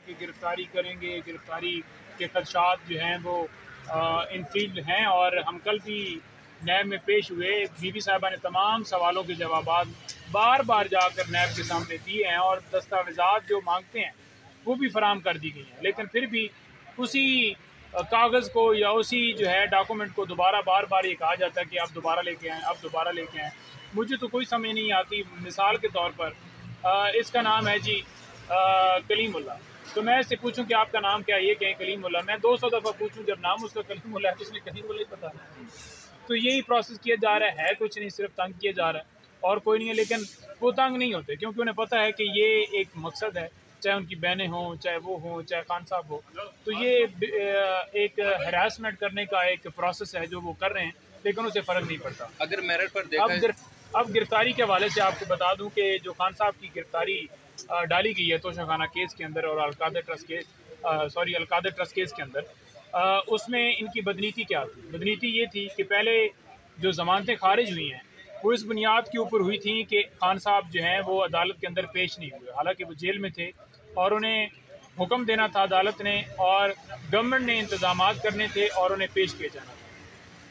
कि गिरफ़्तारी करेंगे, गिरफ़्तारी के खदशात जो हैं वो इन फील्ड हैं। और हम कल भी नैब में पेश हुए, बीबी साहिबा ने तमाम सवालों के जवाबात बार बार जाकर नैब के सामने दिए हैं और दस्तावेज़ात जो मांगते हैं वो भी फराहम कर दी गई हैं, लेकिन फिर भी उसी कागज़ को या उसी जो है डॉक्यूमेंट को दोबारा बार बार ये कहा जाता है कि आप दोबारा लेके आएँ, आप दोबारा लेके आएँ। मुझे तो कोई समझ नहीं आती। मिसाल के तौर पर इसका नाम है जी कलीमुल्लाह, तो मैं इससे पूछूं कि आपका नाम क्या है, ये कहें कलीमुल्लाह। मैं 200 दफ़ा पूछूं, जब नाम उसका कलीमुल्लाह है तो उसने कलीमुल्लाह ही पता है। तो यही प्रोसेस किया जा रहा है, कुछ नहीं, सिर्फ तंग किया जा रहा है और कोई नहीं है। लेकिन वो तंग नहीं होते क्योंकि उन्हें पता है कि ये एक मकसद है, चाहे उनकी बहनें हों, चाहे वो हों, चाहे खान साहब हो। तो ये एक हरासमेंट करने का एक प्रोसेस है जो वो कर रहे हैं, लेकिन उसे फ़र्क नहीं पड़ता। अगर मेरिट पर देखा अब गिरफ्तारी के हवाले से आपको बता दूं कि जो खान साहब की गिरफ्तारी डाली गई है तोशाखाना केस के अंदर और Al-Qadir trust case Al-Qadir trust case के अंदर, उसमें इनकी बदनीति क्या थी? बदनीति ये थी कि पहले जो ज़मानतें खारिज हुई हैं वो इस बुनियाद के ऊपर हुई थी कि खान साहब जो हैं वो अदालत के अंदर पेश नहीं हुए, हालांकि वो जेल में थे और उन्हें हुक्म देना था अदालत ने और गवर्नमेंट ने इंतज़ामात करने थे और उन्हें पेश किया जाना था।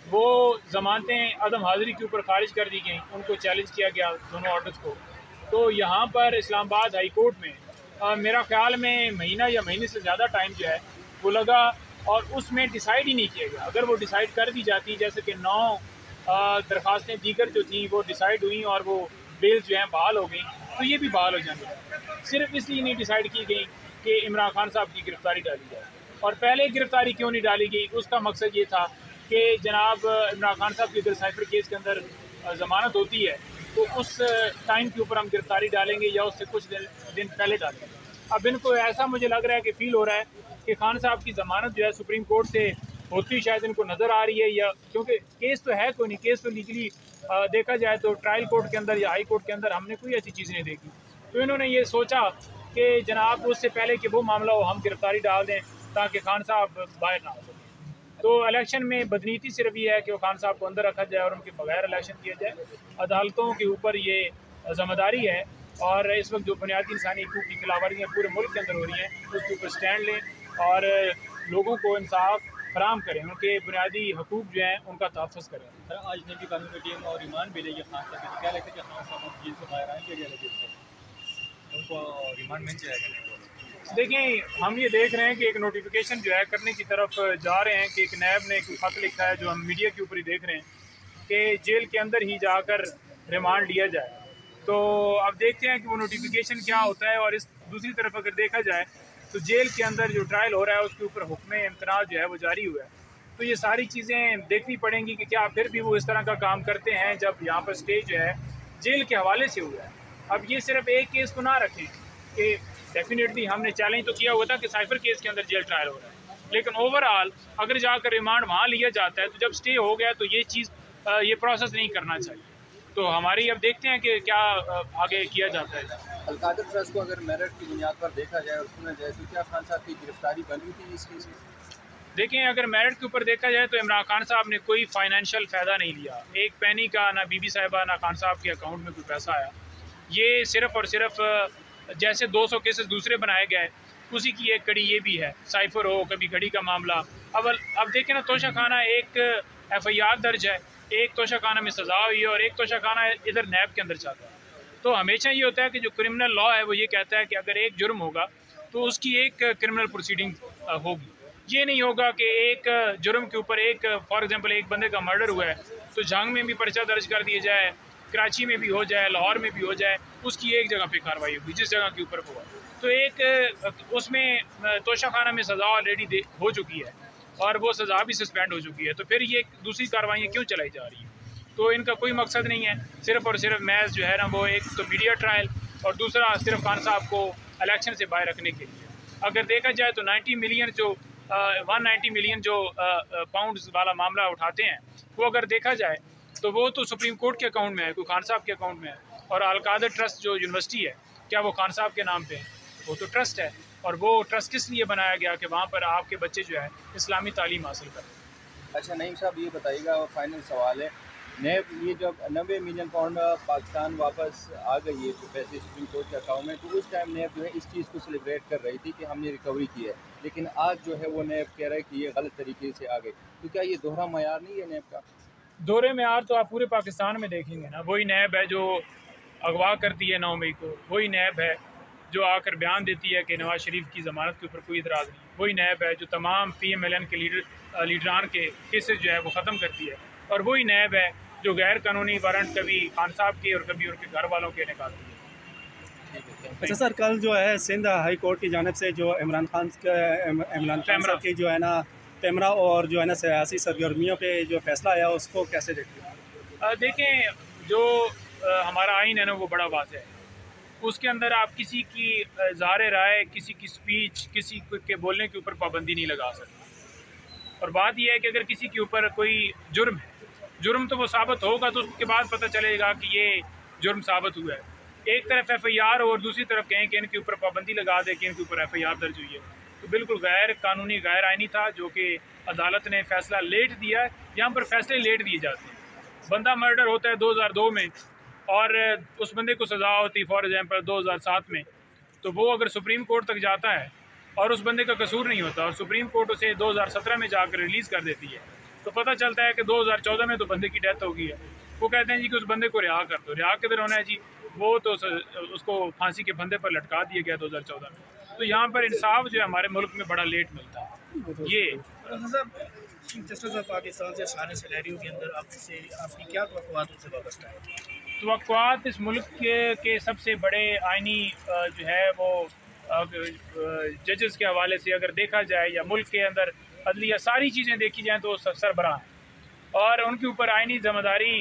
वो ज़मानतें अदम हाज़िरी के ऊपर खारिज कर दी गई, उनको चैलेंज किया गया दोनों ऑर्डर्स को। तो यहाँ पर इस्लामाबाद हाई कोर्ट में मेरा ख्याल में महीना या महीने से ज़्यादा टाइम जो है वो लगा और उसमें डिसाइड ही नहीं किया गया। अगर वो डिसाइड कर दी जाती, जैसे कि 9 दरख्वास्तें दीगर जो थी वो डिसाइड हुई और वो बेल जो हैं बहाल हो गई, तो ये भी बहाल हो जाएंगे। सिर्फ इसलिए नहीं डिसाइड की गई कि इमरान खान साहब की गिरफ्तारी डाली जाए। और पहले गिरफ्तारी क्यों नहीं डाली गई, उसका मकसद ये था कि जनाब इमरान खान साहब की अगर साइफर केस के अंदर ज़मानत होती है तो उस टाइम के ऊपर हम गिरफ्तारी डालेंगे या उससे कुछ दिन पहले डालेंगे। अब इनको ऐसा मुझे लग रहा है कि फ़ील हो रहा है कि खान साहब की ज़मानत जो है सुप्रीम कोर्ट से होती शायद इनको नज़र आ रही है, या क्योंकि केस तो है कोई नहीं, केस तो लीगली देखा जाए तो ट्रायल कोर्ट के अंदर या हाई कोर्ट के अंदर हमने कोई ऐसी चीज़ नहीं देखी। तो इन्होंने ये सोचा कि जनाब उससे पहले कि वो मामला हो हम गिरफ्तारी डाल दें ताकि खान साहब बाहर ना हो सकें। तो इलेक्शन में बदनीति सिर्फ ये है कि वो खान साहब को अंदर रखा जाए और उनके बगैर इलेक्शन किया जाए। अदालतों के ऊपर ये ज़िम्मेदारी है और इस वक्त जो बुनियादी इंसानी हकूक़ की खिलाफवर्जियाँ पूरे मुल्क के अंदर हो रही हैं उसके ऊपर स्टैंड लें और लोगों को इंसाफ फराहम करें, उनके बुनियादी हकूक़ जो हैं उनका तहफ़्फ़ुज़ करें। सर, आज नई कानूनी टीम और रिमांड मिलेगी खान साहब को, क्या लगता है कि खान साहब जेल से बाहर आएंगे या जेल से उनको रिमांड मिल जाएगा? देखें, हम ये देख रहे हैं कि एक नोटिफिकेशन जो है करने की तरफ जा रहे हैं कि एक नैब ने एक खत लिखा है जो हम मीडिया के ऊपर ही देख रहे हैं कि जेल के अंदर ही जाकर रिमांड लिया जाए। तो अब देखते हैं कि वो नोटिफिकेशन क्या होता है। और इस दूसरी तरफ अगर देखा जाए तो जेल के अंदर जो ट्रायल हो रहा है उसके ऊपर हुक्म इम्तना जो है वो जारी हुआ है। तो ये सारी चीज़ें देखनी पड़ेंगी कि क्या फिर भी वो इस तरह का काम करते हैं जब यहाँ पर स्टे जो है जेल के हवाले से हुआ है। अब ये सिर्फ एक केस को ना रखें कि डेफिनेटली हमने चैलेंज तो किया हुआ था कि साइफर केस के अंदर जेल ट्रायल हो रहा है, लेकिन ओवरऑल अगर जाकर रिमांड वहाँ लिया जाता है तो जब स्टे हो गया तो ये चीज़ ये प्रोसेस नहीं करना चाहिए। तो हमारी अब देखते हैं कि क्या आगे किया जाता है। अलकादर ट्रस्ट को अगर मेरिट की बुनियाद पर देखा जाए और सुना जाए तो क्या खान साहब की गिरफ्तारी बन रही थी इस केस में? देखें, अगर मेरिट के ऊपर देखा जाए तो इमरान खान साहब ने कोई फाइनेंशियल फ़ायदा नहीं लिया, एक पैनी का, ना बीबी साहिबा ना खान साहब के अकाउंट में कोई पैसा आया। ये सिर्फ़ और सिर्फ जैसे 200 केसेस दूसरे बनाए गए उसी की एक कड़ी ये भी है, साइफर हो, कभी घड़ी का मामला। अब देखें ना, तोशाखाना एक FIR दर्ज है, एक तोशाखाना में सज़ा हुई है और एक तोशाखाना इधर नैब के अंदर चलता है। तो हमेशा ये होता है कि जो क्रिमिनल लॉ है वो ये कहता है कि अगर एक जुर्म होगा तो उसकी एक क्रिमिनल प्रोसीडिंग होगी। ये नहीं होगा कि एक जुर्म के ऊपर एक, फॉर एग्जांपल, एक बंदे का मर्डर हुआ है तो जंग में भी पर्चा दर्ज कर दिया जाए, कराची में भी हो जाए, लाहौर में भी हो जाए, उसकी एक जगह पे कार्रवाई होगी जिस जगह के ऊपर हुआ। तो एक उसमें तोशाखाना में सज़ा ऑलरेडी हो चुकी है और वो सज़ा भी सस्पेंड हो चुकी है, तो फिर ये दूसरी कार्रवाइयाँ क्यों चलाई जा रही हैं? तो इनका कोई मकसद नहीं है, सिर्फ़ और सिर्फ मैच जो है ना वो एक तो मीडिया ट्रायल और दूसरा सिर्फ खान साहब को इलेक्शन से बाहर रखने के लिए। अगर देखा जाए तो 190 मिलियन जो पाउंड्स वाला मामला उठाते हैं वो अगर देखा जाए तो वो तो सुप्रीम कोर्ट के अकाउंट में है, कोई खान साहब के अकाउंट में है। और अलकादर ट्रस्ट जो यूनिवर्सिटी है, क्या वो खान साहब के नाम पे है? वो तो ट्रस्ट है। और वो ट्रस्ट किस लिए बनाया गया कि वहाँ पर आपके बच्चे जो है इस्लामी तालीम हासिल करें। अच्छा नईम साहब, ये बताइएगा और फाइनल सवाल है नैब ये जब 90 मिलियन पाउंड पाकिस्तान वापस आ गई है तो पैसे सुप्रीम कोर्ट के अकाउंट में, तो उस टाइम नैब जो है इस चीज़ को सेलिब्रेट कर रही थी कि हमने रिकवरी की है, लेकिन आज जो है वो नैब कह रहा है कि ये गलत तरीके से आ गई। तो क्या ये दोहरा मयार नहीं है नैब का? दोहरे मेयार तो आप पूरे पाकिस्तान में देखेंगे ना, वही नैब है जो अगवा करती है 9 मई को, वही नैब है जो आकर बयान देती है कि नवाज शरीफ की ज़मानत के ऊपर कोई इतराज़ नहीं, वही नैब है जो तमाम PMLN के लीडरान के केसेस जो है वो ख़त्म करती है, और वही नैब है जो गैर कानूनी वारंट कभी खान साहब के और कभी उनके घर वालों के निकालती है। अच्छा सर, कल जो है सिंध हाई कोर्ट की जानिब से जो इमरान खान साहब की जो है ना पैमरा और जो है ना सियासी सरगर्मियों पे जो फैसला आया उसको कैसे देखते हैं? देखें, जो हमारा आइन है ना वो बड़ा वाज़ेह है, उसके अंदर आप किसी की ज़ाहिर राय, किसी की स्पीच, किसी के बोलने के ऊपर पाबंदी नहीं लगा सकते। और बात यह है कि अगर किसी के ऊपर कोई जुर्म है, जुर्म तो वो साबित होगा तो उसके बाद पता चलेगा कि ये जुर्म साबित हुआ है। एक तरफ FIR और दूसरी तरफ कहें कि इनके ऊपर पाबंदी लगा दे कि इनके ऊपर FIR दर्ज हुई है, तो बिल्कुल गैर कानूनी, गैर आइनी था, जो कि अदालत ने फैसला लेट दिया है। यहाँ पर फैसले लेट दिए जाते हैं। बंदा मर्डर होता है 2002 में और उस बंदे को सज़ा होती फॉर एग्जाम्पल 2007 में, तो वो अगर सुप्रीम कोर्ट तक जाता है और उस बंदे का कसूर नहीं होता और सुप्रीम कोर्ट उसे 2017 में जाकर रिलीज़ कर देती है, तो पता चलता है कि 2014 में तो बंदे की डेथ हो गई है। वो कहते हैं जी कि उस बंदे को रिहा कर दो। रिहा किधर होना है जी? वो तो उसको फांसी के फंदे पर लटका दिया गया 2014 में। तो यहाँ पर इंसाफ जो है हमारे मुल्क में बड़ा लेट मिलता है। ये चीफ जस्टिस ऑफ पाकिस्तान से सारे सिनेरियो के अंदर आपकी क्या तवक्कुआत उनसे वाबस्ता है? तवक्कुआत इस मुल्क के सबसे बड़े आइनी जो है वो जजेस के हवाले से अगर देखा जाए या मुल्क के अंदर अदलिया सारी चीज़ें देखी जाएँ तो सरबराह हैं, और उनके ऊपर आइनी ज़िम्मेदारी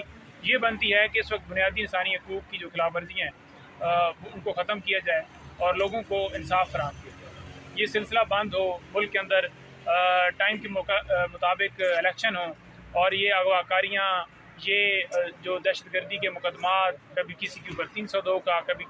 ये बनती है कि इस वक्त बुनियादी इंसानी हकूक़ की जो खिलाफ वर्जियाँ हैं उनको ख़त्म किया जाए और लोगों को इंसाफ फराहम किया जाए। ये सिलसिला बंद हो, मुल्क के अंदर टाइम के मुताबिक इलेक्शन हो, और ये अगवाकारियाँ, ये जो दहशतगर्दी के मुकदमा, कभी किसी के ऊपर 302 का, कभी